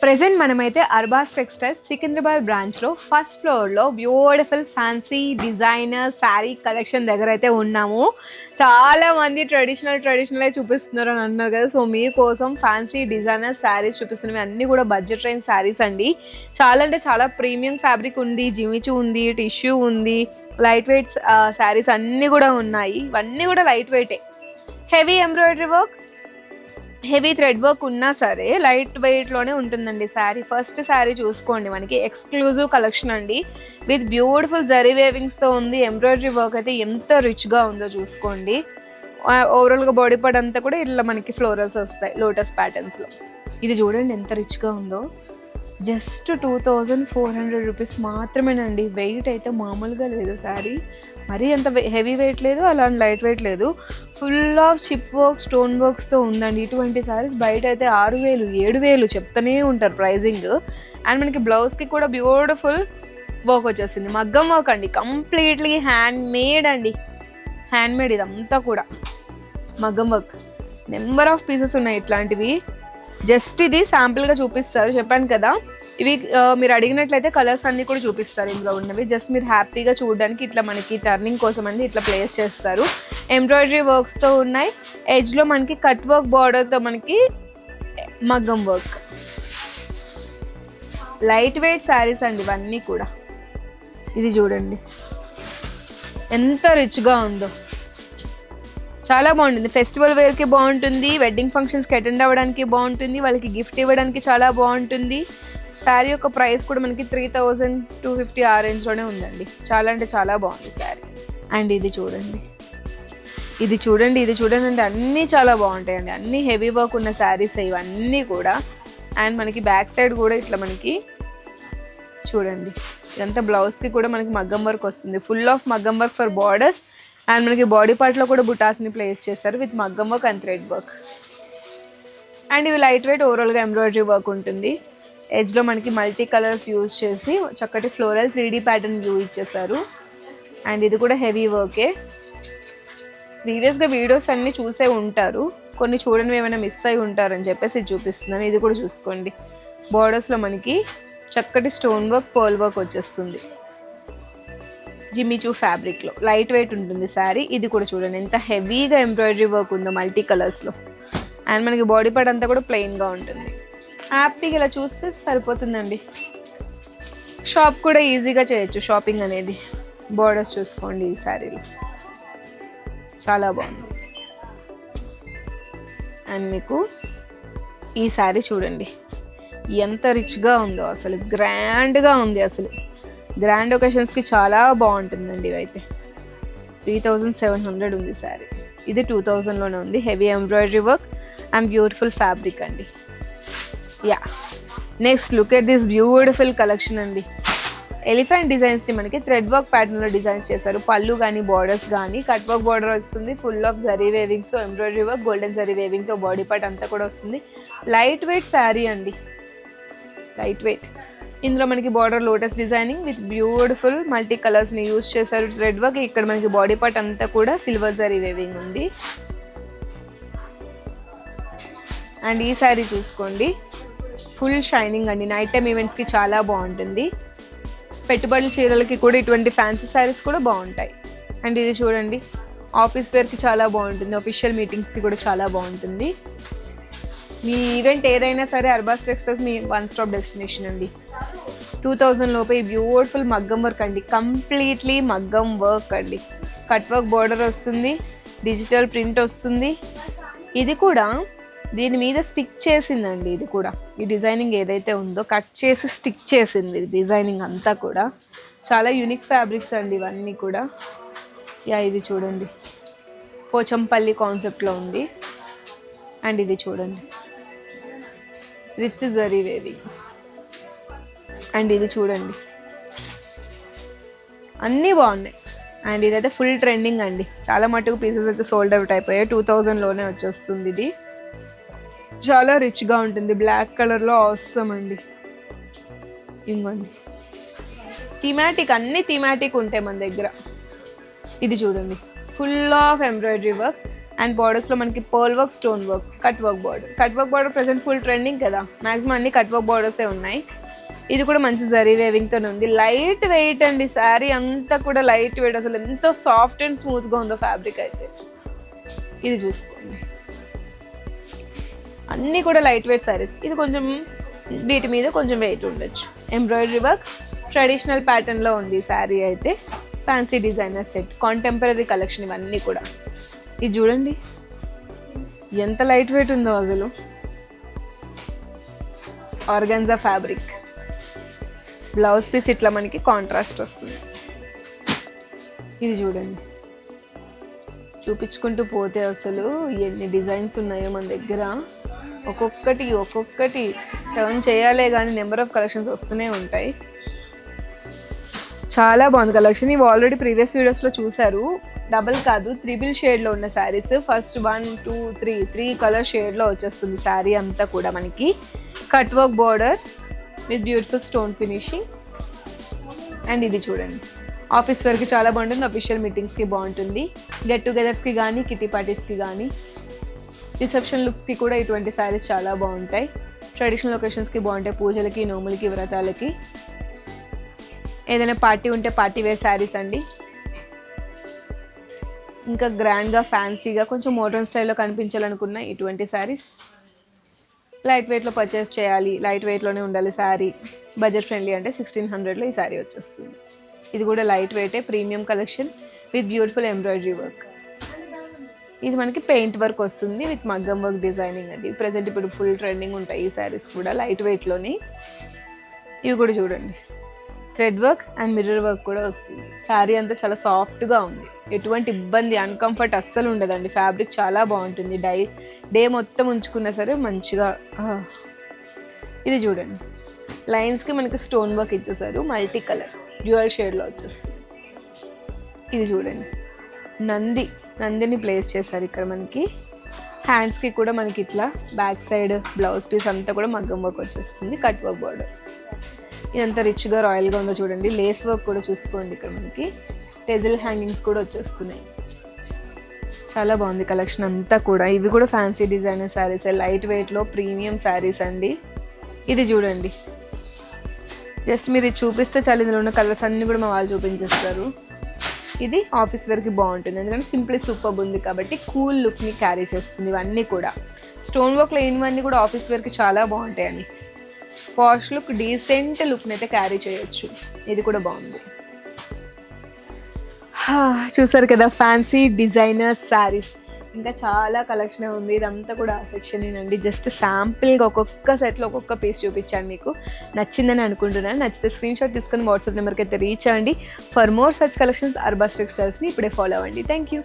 Present మనమైతే Arbaz textiles Secunderabad బ్రాంచ్లో first ఫ్లోర్లో beautiful fancy designer sari collection దగ్గర అయితే ఉన్నాము. చాలా మంది ట్రెడిషనల్ చూపిస్తున్నారు అని అన్నారు కదా. సో మీకోసం ఫ్యాన్సీ డిజైనర్ శారీస్ చూపిస్తున్నవి అన్నీ కూడా బడ్జెట్ రేంజ్ శారీస్ అండి. చాలా అంటే చాలా ప్రీమియం ఫ్యాబ్రిక్ ఉంది, జిమిచూ ఉంది, టిష్యూ ఉంది, లైట్ వెయిట్ శారీస్ అన్నీ కూడా ఉన్నాయి. ఇవన్నీ కూడా లైట్ వెయిటే, heavy embroidery work, heavy thread work ఉన్నా సరే లైట్ వెయిట్లోనే ఉంటుందండి శారీ. ఫస్ట్ శారీ చూసుకోండి, మనకి ఎక్స్క్లూజివ్ కలెక్షన్ అండి విత్ బ్యూటిఫుల్ జరీ వేవింగ్స్తో ఉంది. ఎంబ్రాయిడరీ వర్క్ అయితే ఎంత రిచ్గా ఉందో చూసుకోండి. ఓవరాల్గా బాడీ పార్ట్ అంతా కూడా ఇట్లా మనకి ఫ్లోరల్స్ వస్తాయి లోటస్ ప్యాటర్న్స్లో. ఇది చూడండి ఎంత రిచ్గా ఉందో. జస్ట్ 2400 రూపీస్ మాత్రమేనండి. వెయిట్ అయితే మామూలుగా లేదు శారీ, మరీ అంత హెవీ వెయిట్ లేదు, అలా లైట్ వెయిట్ లేదు. Full of chip work, stone వర్క్స్తో ఉందండి. ఇటువంటి శారీస్ బయట అయితే 6000 7000 చెప్తూనే ఉంటారు ప్రైజింగ్. అండ్ మనకి బ్లౌజ్కి కూడా బ్యూటిఫుల్ వర్క్ వచ్చేసింది, మగ్గం వర్క్ అండి, కంప్లీట్లీ హ్యాండ్ మేడ్ అండి. హ్యాండ్ మేడ్ ఇదంతా కూడా మగ్గం వర్క్. నెంబర్ ఆఫ్ పీసెస్ ఉన్నాయి ఇట్లాంటివి. జస్ట్ ఇది శాంపుల్గా చూపిస్తారు, చెప్పాను కదా. ఇవి మీరు అడిగినట్లయితే కలర్స్ అన్నీ కూడా చూపిస్తారు ఇందులో ఉన్నవి. జస్ట్ మీరు హ్యాపీగా చూడడానికి ఇట్లా మనకి టర్నింగ్ కోసం అనేది ఇట్లా ప్లేస్ చేస్తారు. ఎంబ్రాయిడరీ వర్క్స్తో ఉన్నాయి. ఎడ్జ్లో మనకి కట్ వర్క్ బార్డర్తో మనకి మగ్గం వర్క్. లైట్ వెయిట్ శారీస్ అండి ఇవన్నీ కూడా. ఇది చూడండి ఎంత రిచ్గా ఉందో, చాలా బాగుంటుంది. ఫెస్టివల్ వేర్కి బాగుంటుంది, వెడ్డింగ్ ఫంక్షన్స్కి అటెండ్ అవ్వడానికి బాగుంటుంది, వాళ్ళకి గిఫ్ట్ ఇవ్వడానికి చాలా బాగుంటుంది. శారీ యొక్క ప్రైస్ కూడా మనకి 3250 ఆ రేంజ్లోనే ఉందండి. చాలా అంటే చాలా బాగుంది శారీ. అండ్ ఇది చూడండి అంటే అన్నీ చాలా బాగుంటాయండి. అన్నీ హెవీ వర్క్ ఉన్న శారీస్ ఇవన్నీ కూడా. అండ్ మనకి బ్యాక్ సైడ్ కూడా ఇట్లా మనకి చూడండి, ఇదంతా బ్లౌజ్కి కూడా మనకి మగ్గం వర్క్ వస్తుంది. ఫుల్ ఆఫ్ మగ్గం వర్క్ ఫర్ బార్డర్స్. అండ్ మనకి బాడీ పార్ట్లో కూడా బుటాస్ని ప్లేస్ చేస్తారు విత్ మగ్గం work and thread work. And ఇవి లైట్ వెయిట్, ఓవరాల్గా ఎంబ్రాయిడరీ వర్క్ ఉంటుంది. ఎడ్జ్లో మనకి మల్టీ కలర్స్ యూజ్ చేసి చక్కటి ఫ్లోరల్ 3D ప్యాటర్న్ వ్యూ ఇచ్చేసారు. అండ్ ఇది కూడా హెవీ వర్కే. ప్రీవియస్గా వీడియోస్ అన్నీ చూసే ఉంటారు, కొన్ని చూడని ఏమైనా మిస్ అయి ఉంటారని చెప్పేసి ఇది చూపిస్తున్నాను. ఇది కూడా చూసుకోండి, బార్డర్స్లో మనకి చక్కటి స్టోన్ వర్క్, పర్ల్ వర్క్ వచ్చేస్తుంది. జిమిచూ ఫ్యాబ్రిక్లో లైట్ వెయిట్ ఉంటుంది శారీ. ఇది కూడా చూడండి ఎంత హెవీగా ఎంబ్రాయిడరీ వర్క్ ఉందో మల్టీ కలర్స్లో. అండ్ మనకి బాడీ పార్ట్ అంతా కూడా ప్లెయిన్గా ఉంటుంది. హ్యాపీగా ఇలా చూస్తే సరిపోతుందండి. షాప్ కూడా ఈజీగా చేయొచ్చు షాపింగ్ అనేది. బార్డర్స్ చూసుకోండి ఈ శారీలో, చాలా బాగుంది. అండ్ మీకు ఈ శారీ చూడండి ఎంత రిచ్గా ఉందో, అసలు గ్రాండ్గా ఉంది. అసలు గ్రాండ్ ఒకేషన్స్కి చాలా బాగుంటుందండి. ఇవైతే 3700 ఉంది శారీ. ఇది 2000లోనే ఉంది. Heavy embroidery work and beautiful fabric అండి. Yeah, next look at this beautiful collection అండి. ఎలిఫెంట్ డిజైన్స్ని మనకి థ్రెడ్ వర్క్ ప్యాటర్న్లో డిజైన్ చేశారు. పళ్ళు కానీ బార్డర్స్ కానీ కట్ వర్క్ బార్డర్ వస్తుంది. ఫుల్ ఆఫ్ జరీ వేవింగ్స్తో ఎంబ్రాయిడరీ వర్క్, గోల్డెన్ జరీ వేవింగ్తో బాడీ పార్ట్ అంతా కూడా వస్తుంది. లైట్ వెయిట్ శారీ అండి, లైట్ వెయిట్. ఇందులో మనకి border lotus designing with beautiful multi కలర్స్ని యూజ్ చేశారు. Thread work. ఇక్కడ మనకి బాడీ పార్ట్ అంతా కూడా సిల్వర్ జరీ వేవింగ్ ఉంది. అండ్ ఈ శారీ చూసుకోండి, ఫుల్ షైనింగ్ అండి. నైట్ టైం ఈవెంట్స్కి చాలా బాగుంటుంది. పెట్టుబడుల చీరలకి కూడా ఇటువంటి ఫ్యాన్సీ శారీస్ కూడా బాగుంటాయి. అండ్ ఇది చూడండి, ఆఫీస్ వేర్కి చాలా బాగుంటుంది, అఫీషియల్ మీటింగ్స్కి కూడా చాలా బాగుంటుంది. మీ ఈవెంట్ ఏదైనా సరే అర్బాస్ టెక్స్టైల్స్ మీ వన్ స్టాప్ డెస్టినేషన్ అండి. 2000 లోపే ఈ బ్యూటిఫుల్ మగ్గం వర్క్ అండి, కంప్లీట్లీ మగ్గం వర్క్ అండి. కట్ వర్క్ బార్డర్ వస్తుంది, డిజిటల్ ప్రింట్ వస్తుంది. ఇది కూడా దీని మీద స్టిక్ చేసిందండి. ఇది కూడా ఈ డిజైనింగ్ ఏదైతే ఉందో కట్ చేసి స్టిక్ చేసింది డిజైనింగ్ అంతా కూడా. చాలా యూనిక్ ఫ్యాబ్రిక్స్ అండి ఇవన్నీ కూడా. యా, ఇది చూడండి పోచంపల్లి కాన్సెప్ట్లో ఉంది. అండ్ ఇది చూడండి రిచ్ జరీ వేవింగ్. అండ్ ఇది చూడండి అన్నీ బాగున్నాయి. అండ్ ఇదైతే ఫుల్ ట్రెండింగ్ అండి. చాలా మటుకు పీసెస్ అయితే సోల్డ్ అవుట్ అయిపోయాయి. 2000లోనే వచ్చేస్తుంది. ఇది చాలా రిచ్గా ఉంటుంది, బ్లాక్ కలర్లో అవసరం అండి. ఇంకోండి థీమాటిక్, అన్ని థీమాటిక్ ఉంటాయి మన దగ్గర. ఇది చూడండి full of embroidery work and బార్డర్స్లో మనకి pearl work, stone work, cut work border. Cut work border present full trending కదా, మ్యాక్సిమం అన్ని కట్ వర్క్ బార్డర్సే ఉన్నాయి. ఇది కూడా మంచి జరీ వేవింగ్తో ఉంది. లైట్ వెయిట్ అండి, శారీ అంతా కూడా లైట్ వెయిట్. అసలు ఎంతో సాఫ్ట్ అండ్ స్మూత్గా ఉందో ఫ్యాబ్రిక్ అయితే. ఇది చూసుకోండి, అన్నీ కూడా లైట్ వెయిట్ శారీస్. ఇది కొంచెం వీటి మీద కొంచెం వెయిట్ ఉండొచ్చు. ఎంబ్రాయిడరీ వర్క్ ట్రెడిషనల్ ప్యాటర్న్లో ఉంది శారీ అయితే. Fancy designer set, contemporary collection ఇవన్నీ కూడా. ఇది చూడండి ఎంత లైట్ వెయిట్ ఉందో అసలు. ఆర్గాన్జా ఫ్యాబ్రిక్, బ్లౌజ్ పీస్ ఇట్లా మనకి కాంట్రాస్ట్ వస్తుంది. ఇది చూడండి, చూపించుకుంటూ పోతే అసలు ఎన్ని డిజైన్స్ ఉన్నాయో మన దగ్గర. ఒక్కొక్కటి టర్న్ చేయాలే కానీ నెంబర్ ఆఫ్ కలెక్షన్స్ వస్తూనే ఉంటాయి. చాలా బాగుంది కలెక్షన్. ఇవి ఆల్రెడీ ప్రీవియస్ వీడియోస్లో చూసారు. డబల్ కాదు, 3 షేడ్లో ఉన్న శారీస్. ఫస్ట్ 1, 2, 3 కలర్ షేడ్లో వచ్చేస్తుంది శారీ అంతా కూడా మనకి. Cut work border with beautiful stone finishing. And ఇది చూడండి, ఆఫీస్ వేర్కి చాలా బాగుంటుంది, అఫీషియల్ మీటింగ్స్కి బాగుంటుంది, గెట్ టుగెదర్స్కి కానీ కిటీ పార్టీస్కి కానీ రిసెప్షన్ లుక్స్కి కూడా ఇటువంటి శారీస్ చాలా బాగుంటాయి. ట్రెడిషనల్ ఒకేషన్స్కి బాగుంటాయి, పూజలకి, నోములకి, వ్రతాలకి. ఏదైనా పార్టీ ఉంటే పార్టీ వేర్ శారీస్ అండి. ఇంకా గ్రాండ్గా ఫ్యాన్సీగా కొంచెం మోడర్న్ స్టైల్లో కనిపించాలనుకున్న ఇటువంటి శారీస్. లైట్ వెయిట్లో పర్చేస్ చేయాలి, లైట్ వెయిట్లోనే ఉండాలి శారీ, బడ్జెట్ ఫ్రెండ్లీ అంటే 1600లో ఈ శారీ వచ్చేస్తుంది. ఇది కూడా లైట్ వెయిటే, premium collection with beautiful embroidery work. ఇది మనకి పెయింట్ వర్క్ వస్తుంది విత్ మగ్గం వర్క్ డిజైనింగ్ అండి. ప్రజెంట్ ఇప్పుడు ఫుల్ ట్రెండింగ్ ఉంటాయి ఈ శారీస్ కూడా లైట్ వెయిట్లోని. ఇవి కూడా చూడండి, thread work and mirror work కూడా వస్తుంది. శారీ అంతా చాలా సాఫ్ట్గా ఉంది, ఎటువంటి ఇబ్బంది, అన్కంఫర్ట్ అస్సలు ఉండదండి. ఫ్యాబ్రిక్ చాలా బాగుంటుంది, డే మొత్తం ఉంచుకున్నా సరే మంచిగా. ఇది చూడండి, లైన్స్కి మనకి స్టోన్ వర్క్ ఇచ్చేసారు, మల్టీ కలర్ డ్యూయల్ షేడ్లో వచ్చేస్తుంది. ఇది చూడండి, నందిని ప్లేస్ చేశారు ఇక్కడ మనకి. హ్యాండ్స్కి కూడా మనకి ఇట్లా బ్యాక్ సైడ్ బ్లౌజ్ పీస్ అంతా కూడా మగ్గం వర్క్ వచ్చేస్తుంది, కట్ వర్క్ బార్డర్. ఇదంతా రిచ్గా రాయల్గా ఉందో చూడండి. లేస్ వర్క్ కూడా చూసుకోండి, ఇక్కడ మనకి టెజిల్ హ్యాంగింగ్స్ కూడా వచ్చేస్తున్నాయి. చాలా బాగుంది కలెక్షన్ అంతా కూడా. ఇవి కూడా ఫ్యాన్సీ డిజైనర్ శారీస్, లైట్ వెయిట్లో ప్రీమియం శారీస్ అండి. ఇది చూడండి, జస్ట్ మీరు ఇది చూపిస్తే చాలు, ఇందులో ఉన్న కలర్స్ అన్నీ కూడా మా వాళ్ళు చూపించేస్తారు. ఇది ఆఫీస్ వేర్కి బాగుంటుంది, ఎందుకంటే సింప్లీ సూపర్ ఉంది కాబట్టి కూల్ లుక్ని క్యారీ చేస్తుంది. ఇవన్నీ కూడా స్టోన్ వర్క్ లేనివన్నీ కూడా ఆఫీస్ వేర్కి చాలా బాగుంటాయండి. పాష్ లుక్, డీసెంట్ లుక్ని అయితే క్యారీ చేయొచ్చు. ఇది కూడా బాగుంది. చూసారు కదా ఫ్యాన్సీ డిజైనర్ శారీస్. ఇంకా చాలా కలెక్షన్ ఉంది, ఇదంతా కూడా ఆ సెక్షనేనండి. జస్ట్ శాంపిల్గా ఒక్కొక్క సెట్లో ఒక్కొక్క పీస్ చూపించాను, మీకు నచ్చిందని అనుకుంటున్నాను. నచ్చితే స్క్రీన్ షాట్ తీసుకొని వాట్సాప్ నెంబర్కి అయితే రీచ్ అవ్వండి. For more such collections Arbaaz టెక్స్టైల్స్ని ఇప్పుడే ఫాలో అవ్వండి. Thank you.